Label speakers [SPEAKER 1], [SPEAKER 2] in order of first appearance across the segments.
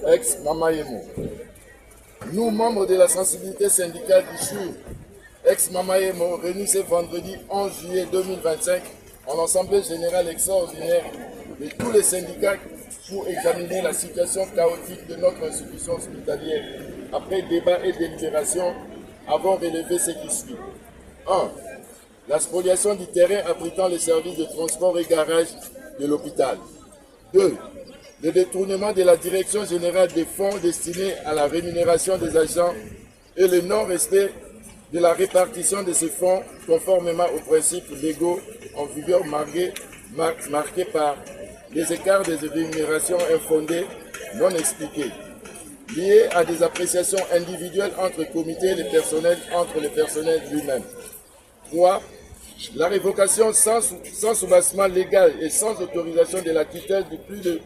[SPEAKER 1] ex-Mamayemo. Nous, membres de la sensibilité syndicale du CHUR, ex-Mamayemo, réunis ce vendredi 11 juillet 2025 en Assemblée générale extraordinaire de tous les syndicats pour examiner la situation chaotique de notre institution hospitalière. Après débat et délibération, avons relevé ce qui suit. 1. La spoliation du terrain abritant les services de transport et garage de l'hôpital. 2. Le détournement de la Direction générale des fonds destinés à la rémunération des agents et le non-respect de la répartition de ces fonds conformément aux principes légaux en vigueur marqués par les écarts des rémunérations infondées non expliqués, liés à des appréciations individuelles entre comités et les personnels, entre les personnels lui-même. 3. La révocation sans soubassement légal et sans autorisation de la tutelle de plus de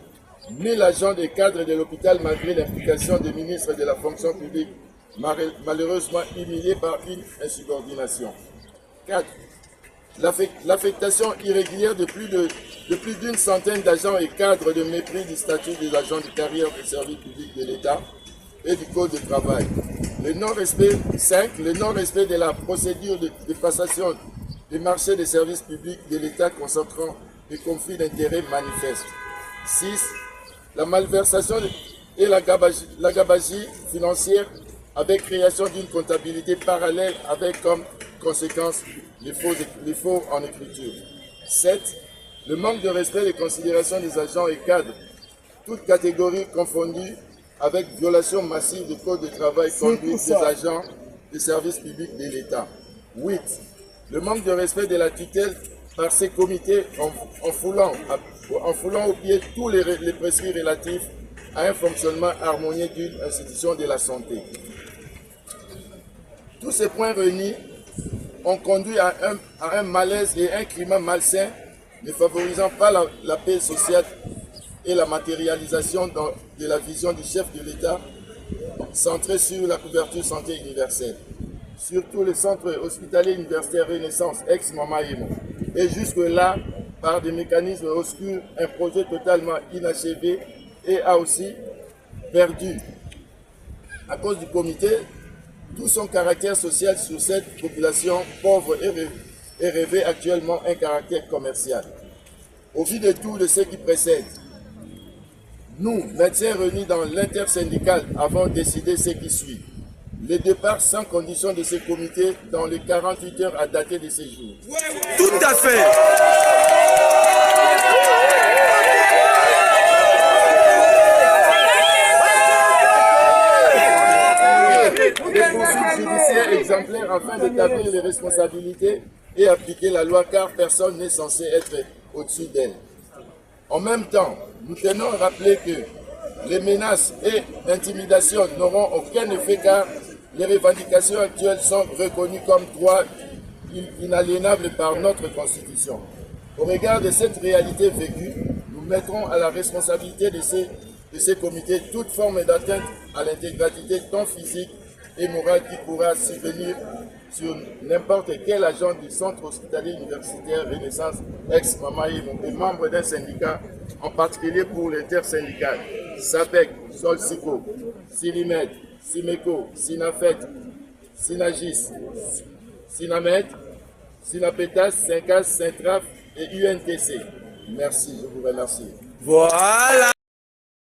[SPEAKER 1] 1000 agents des cadres de l'hôpital malgré l'implication des ministres de la fonction publique, malheureusement humiliés par une insubordination. 4. L'affectation irrégulière de plus d'une centaine d'agents et cadres de mépris du statut des agents de carrière des services publics de l'État et du Code du travail. 5. Le non-respect de la procédure de passation des marchés des services publics de l'État concentrant des conflits d'intérêts manifestes. 6. La malversation et la gabegie financière avec création d'une comptabilité parallèle avec comme conséquence les faux en écriture. 7. Le manque de respect des considérations des agents et cadres, toutes catégories confondues, avec violation massive du Code de travail conduite des agents des services publics de l'État. 8. Le manque de respect de la tutelle par ces comités en foulant au pied tous les prescrits relatifs à un fonctionnement harmonieux d'une institution de la santé. Tous ces points réunis ont conduit à un malaise et un climat malsain ne favorisant pas la paix sociale et la matérialisation de la vision du chef de l'État centrée sur la couverture santé universelle. Surtout le centre hospitalier universitaire Renaissance, ex-Mamayemo. Et jusque-là, par des mécanismes obscurs, un projet totalement inachevé et a aussi perdu, à cause du comité, tout son caractère social sur cette population pauvre et rêvait actuellement un caractère commercial. Au vu de tout de ce qui précède, nous, médecins réunis dans l'intersyndical, avons décidé ce qui suit. Le départ sans condition de ce comité dans les 48 heures à dater de ce jour.
[SPEAKER 2] Tout à fait.
[SPEAKER 1] Des poursuites judiciaires exemplaires afin d'établir les responsabilités et appliquer la loi car personne n'est censé être au-dessus d'elle. En même temps, nous tenons à rappeler que les menaces et l'intimidations n'auront aucun effet car les revendications actuelles sont reconnues comme droits inaliénables par notre Constitution. Au regard de cette réalité vécue, nous mettrons à la responsabilité de ces comités toute forme d'atteinte à l'intégrité tant physique et morale qui pourra survenir sur n'importe quel agent du centre hospitalier universitaire Renaissance ex-Mamayemo et membre d'un syndicat, en particulier pour l'intersyndical, SAPEC, Solsico, Silimed, Simeco, Sinafet, Sinagis, Sinamed, Sinapetas, Syncas, Syntraf et UNTC. Merci, je vous remercie.
[SPEAKER 2] Voilà.